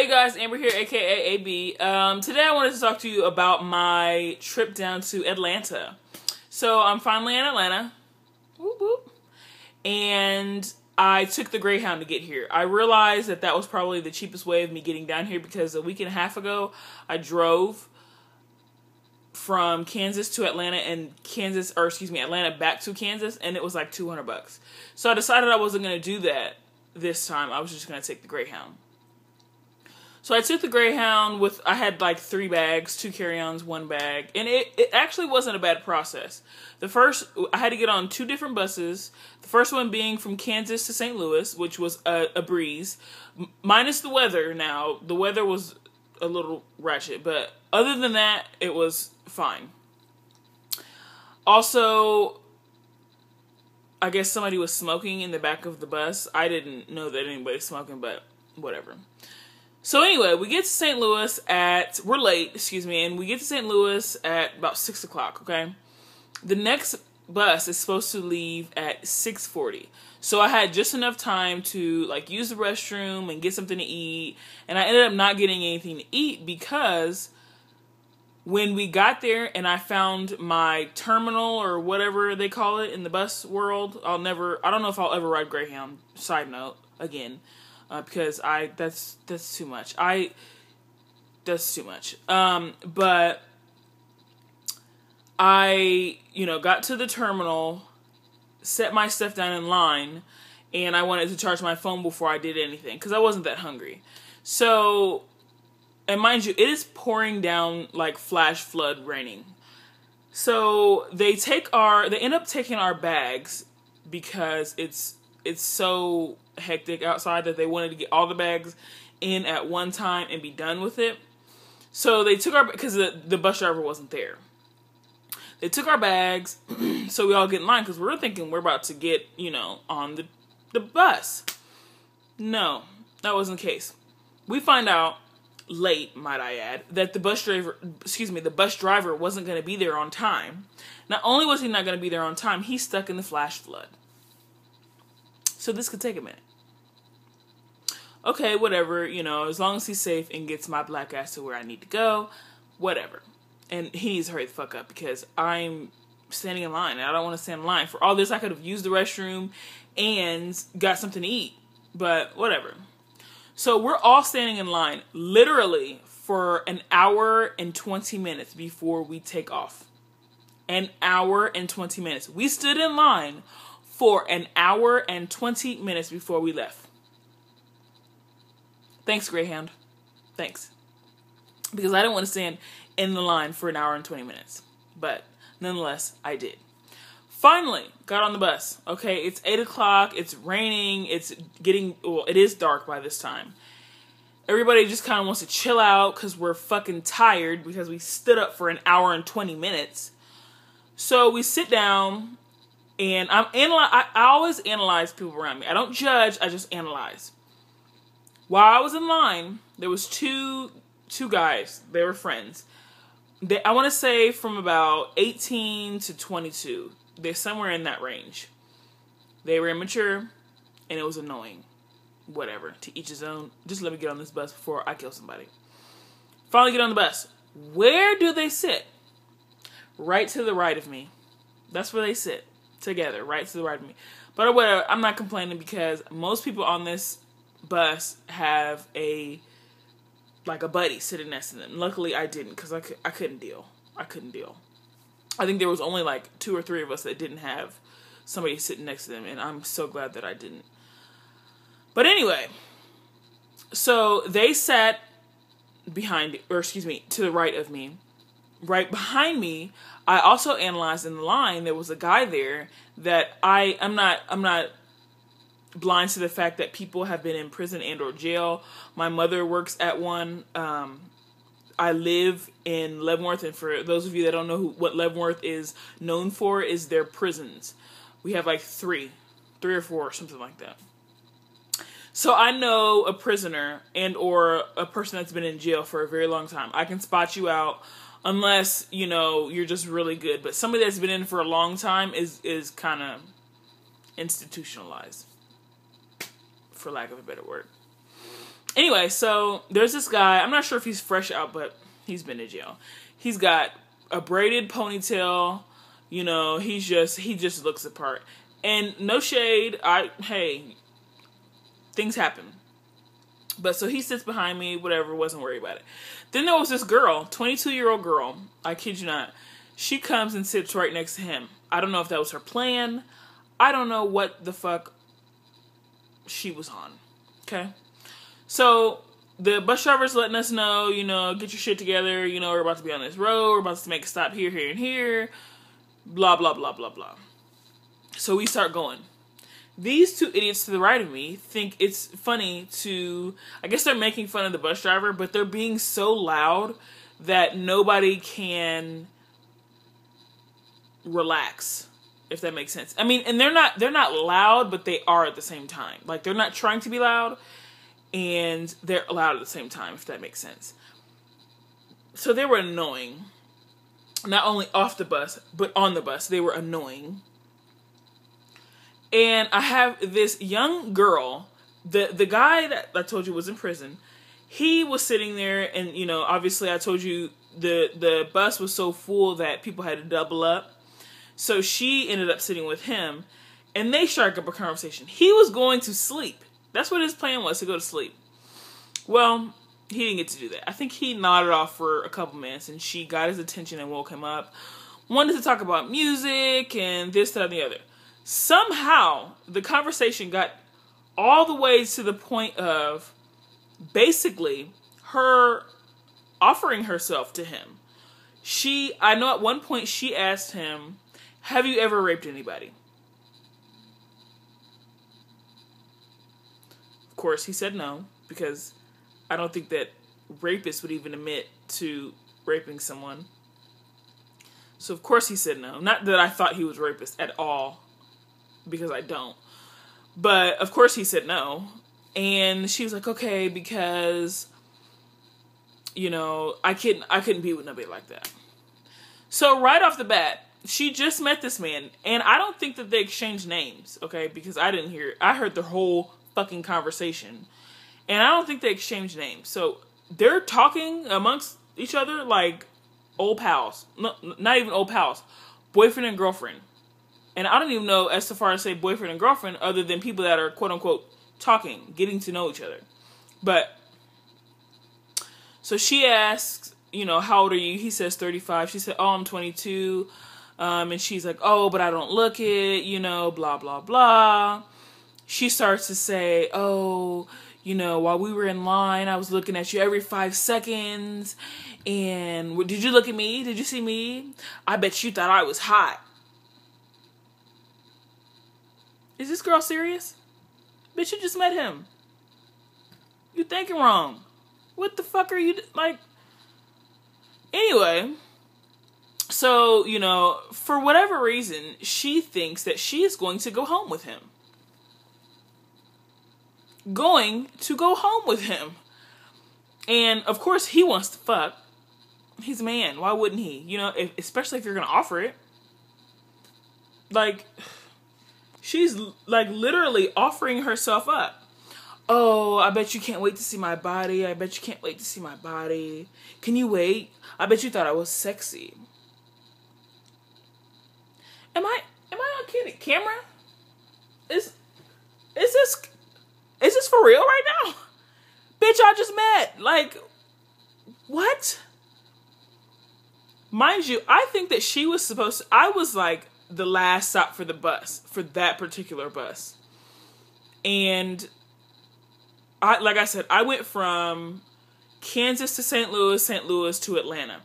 Hey guys, Amber here, aka AB. Today I wanted to talk to you about my trip down to Atlanta. So I'm finally in Atlanta, whoop whoop, and I took the Greyhound to get here. I realized that that was probably the cheapest way of me getting down here because a week and a half ago I drove from Kansas to Atlanta and Atlanta back to Kansas, and it was like $200. So I decided I wasn't going to do that this time. I was just going to take the Greyhound. So I took the Greyhound I had like 3 bags, 2 carry-ons, 1 bag, and it actually wasn't a bad process. I had to get on 2 different buses, the first one being from Kansas to St. Louis, which was a breeze, minus the weather now. The weather was a little ratchet, but other than that, it was fine. Also, I guess somebody was smoking in the back of the bus. I didn't know that anybody was smoking, but whatever. So anyway, we get to St. Louis we're late, and we get to St. Louis at about 6 o'clock, okay? The next bus is supposed to leave at 6:40. So I had just enough time to like use the restroom and get something to eat. And I ended up not getting anything to eat because when we got there and I found my terminal or whatever they call it in the bus world, I don't know if I'll ever ride Greyhound, side note, again. Because that's too much. That's too much. But I, got to the terminal, set my stuff down in line, and I wanted to charge my phone before I did anything, because I wasn't that hungry. So, and mind you, it is pouring down like flash flood raining. So they end up taking our bags because it's so hectic outside that they wanted to get all the bags in at one time and be done with it. So they took because the bus driver wasn't there. They took our bags, so we all get in line because we were thinking we're about to get, on the bus. No, that wasn't the case. We find out late, might I add, that the bus driver wasn't going to be there on time. Not only was he not going to be there on time, he's stuck in the flash flood. So this could take a minute. Okay, whatever, as long as he's safe and gets my black ass to where I need to go, whatever. And he needs to hurry the fuck up because I'm standing in line and I don't want to stand in line. For all this, I could have used the restroom and got something to eat, but whatever. So we're all standing in line literally for an hour and 20 minutes before we take off. An hour and 20 minutes. We stood in line for an hour and 20 minutes before we left. Thanks, Greyhound. Thanks. Because I didn't want to stand in the line for an hour and 20 minutes. But nonetheless, I did. Finally, got on the bus. Okay, it's 8 o'clock. It's raining. It is dark by this time. Everybody just kind of wants to chill out because we're fucking tired because we stood up for an hour and 20 minutes. So we sit down and I always analyze people around me. I don't judge, I just analyze. While I was in line, there was two guys. They were friends. I want to say from about 18 to 22. They're somewhere in that range. They were immature, and it was annoying. Whatever. To each his own. Just let me get on this bus before I kill somebody. Finally get on the bus. Where do they sit? Right to the right of me. That's where they sit. Together. Right to the right of me. But whatever. I'm not complaining because most people on this bus have a buddy sitting next to them. Luckily I didn't because I couldn't deal. I think there was only like 2 or 3 of us that didn't have somebody sitting next to them, and I'm so glad that I didn't. But anyway, so they sat to the right of me. Right behind me, I also analyzed in the line, there was a guy there that I'm not blind to the fact that people have been in prison and or jail. My mother works at one. I live in Leavenworth, and for those of you that don't know what Leavenworth is known for, is their prisons. We have like 3 or 4, something like that. So I know a prisoner and or a person that's been in jail for a very long time. I can spot you out unless, you're just really good. But somebody that's been in for a long time is kind of institutionalized, for lack of a better word. Anyway, so there's this guy. I'm not sure if he's fresh out, but he's been to jail. He's got a braided ponytail. You know, he just looks the part. And no shade. Hey, things happen. But so he sits behind me, whatever, wasn't worried about it. Then there was this girl, 22-year-old girl, I kid you not. She comes and sits right next to him. I don't know if that was her plan. I don't know what the fuck she was on. Okay? So the bus driver's letting us know, you know, get your shit together. You know, we're about to be on this road. We're about to make a stop here, here, and here. Blah, blah, blah, blah, blah. So we start going. These two idiots to the right of me think it's funny to, I guess they're making fun of the bus driver, but they're being so loud that nobody can relax, if that makes sense. I mean, and they're not loud, but they are at the same time. Like, they're not trying to be loud, and they're loud at the same time, if that makes sense. So they were annoying. Not only off the bus, but on the bus. They were annoying. And I have this young girl, the guy that I told you was in prison, he was sitting there, and, you know, obviously I told you the bus was so full that people had to double up. So she ended up sitting with him, and they struck up a conversation. He was going to sleep. That's what his plan was, to go to sleep. Well, he didn't get to do that. I think he nodded off for a couple minutes, and she got his attention and woke him up. Wanted to talk about music and this, that, and the other. Somehow, the conversation got all the way to the point of basically her offering herself to him. I know at one point she asked him, have you ever raped anybody? Of course, he said no, because I don't think that rapists would even admit to raping someone. So of course he said no. Not that I thought he was a rapist at all, because I don't. But of course he said no. And she was like, okay, because, you know, I couldn't be with nobody like that. So right off the bat, she just met this man, and I don't think that they exchanged names, okay? Because I heard the whole fucking conversation. And I don't think they exchanged names. So they're talking amongst each other like old pals. No, not even old pals. Boyfriend and girlfriend. And I don't even know as far as say boyfriend and girlfriend other than people that are quote unquote talking, getting to know each other. But so she asks, you know, how old are you? He says 35. She said, oh, I'm 22. And she's like, oh, but I don't look it, you know, blah, blah, blah. She starts to say, oh, you know, while we were in line, I was looking at you every 5 seconds. And did you look at me? Did you see me? I bet you thought I was hot. Is this girl serious? Bitch, you just met him. You thinking wrong. What the fuck are you, like... Anyway, so, you know, for whatever reason, she thinks that she is going to go home with him. Going to go home with him. And, of course, he wants to fuck. He's a man. Why wouldn't he? You know, especially if you're going to offer it. Like... She's, like, literally offering herself up. Oh, I bet you can't wait to see my body. I bet you can't wait to see my body. Can you wait? I bet you thought I was sexy. Am I on camera? Is this for real right now? Bitch, I just met. Like, what? Mind you, I think that she was supposed to... I was, like... the last stop for the bus, for that particular bus. And like I said, I went from Kansas to St. Louis to Atlanta.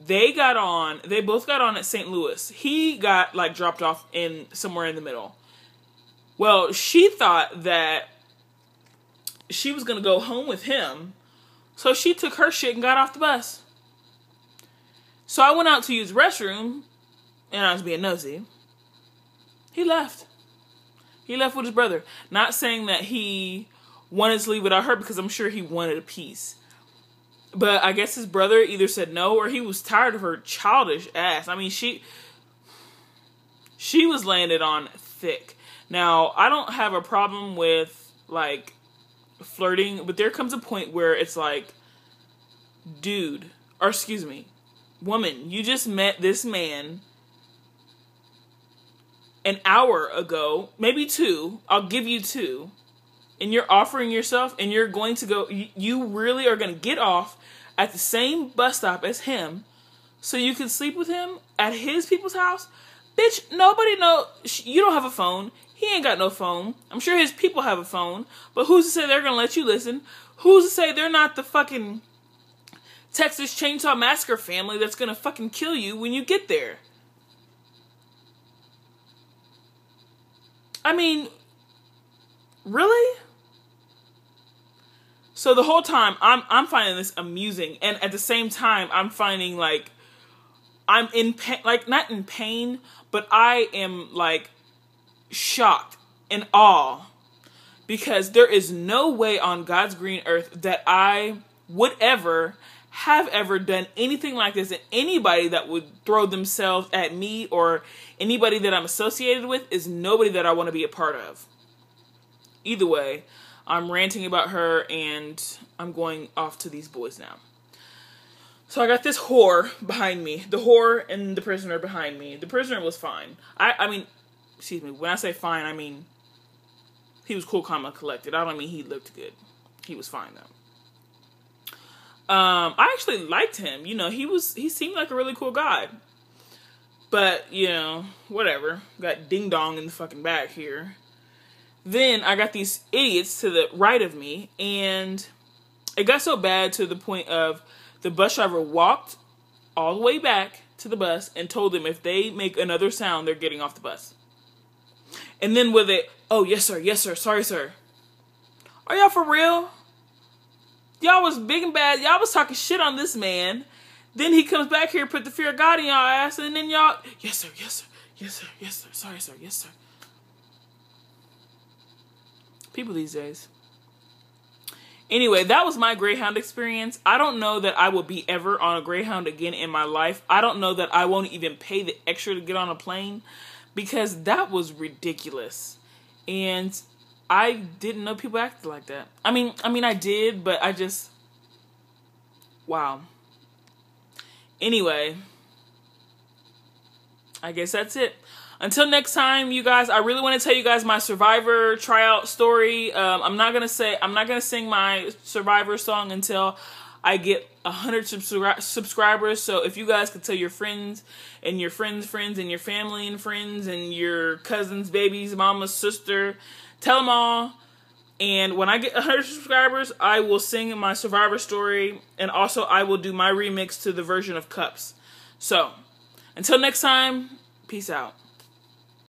They both got on at St. Louis. He got like dropped off in somewhere in the middle. Well, she thought that she was going to go home with him. So she took her shit and got off the bus. So I went out to use the restroom. And I was being nosy. He left. He left with his brother. Not saying that he wanted to leave without her, because I'm sure he wanted a piece. But I guess his brother either said no, or he was tired of her childish ass. I mean, she was laying it on thick. Now, I don't have a problem with, like, flirting, but there comes a point where it's like, dude, or excuse me, woman, you just met this man an hour ago, maybe 2, I'll give you 2, and you're offering yourself, and you're going to go, you really are going to get off at the same bus stop as him so you can sleep with him at his people's house? Bitch, nobody know, you don't have a phone. He ain't got no phone. I'm sure his people have a phone, but who's to say they're going to let you listen? Who's to say they're not the fucking Texas Chainsaw Massacre family that's going to fucking kill you when you get there? I mean, really? So the whole time, I'm finding this amusing, and at the same time, I'm finding, like, I'm in pain, like, not in pain, but I am, like, shocked and awe, because there is no way on God's green earth that I would ever have ever done anything like this, and anybody that would throw themselves at me or anybody that I'm associated with is nobody that I want to be a part of. Either way, I'm ranting about her, and I'm going off to these boys now. So I got this whore behind me. The whore and the prisoner behind me. The prisoner was fine. I mean, excuse me, when I say fine, I mean he was cool, calm, and collected. I don't mean he looked good. He was fine, though. I actually liked him. You know, he seemed like a really cool guy. But, you know, whatever. Got ding dong in the fucking back here. Then I got these idiots to the right of me, and it got so bad to the point of the bus driver walked all the way back to the bus and told them if they make another sound, they're getting off the bus. And then with it, oh, yes, sir, sorry, sir. Are y'all for real? Y'all was big and bad. Y'all was talking shit on this man. Then he comes back here, put the fear of God in y'all ass, and then y'all, yes, sir, sorry, sir, yes, sir. People these days. Anyway, that was my Greyhound experience. I don't know that I will be ever on a Greyhound again in my life. I don't know that I won't even pay the extra to get on a plane, because that was ridiculous. And I didn't know people acted like that. I mean I did, but I just, wow. Anyway, I guess that's it. Until next time, you guys, I really want to tell you guys my Survivor tryout story. I'm not gonna sing my Survivor song until I get 100 subscribers. So if you guys could tell your friends and your friends' friends and your family and friends and your cousins, babies, mama's sister, tell them all. And when I get 100 subscribers, I will sing my Survivor story, and also I will do my remix to the version of Cups. So until next time, peace out.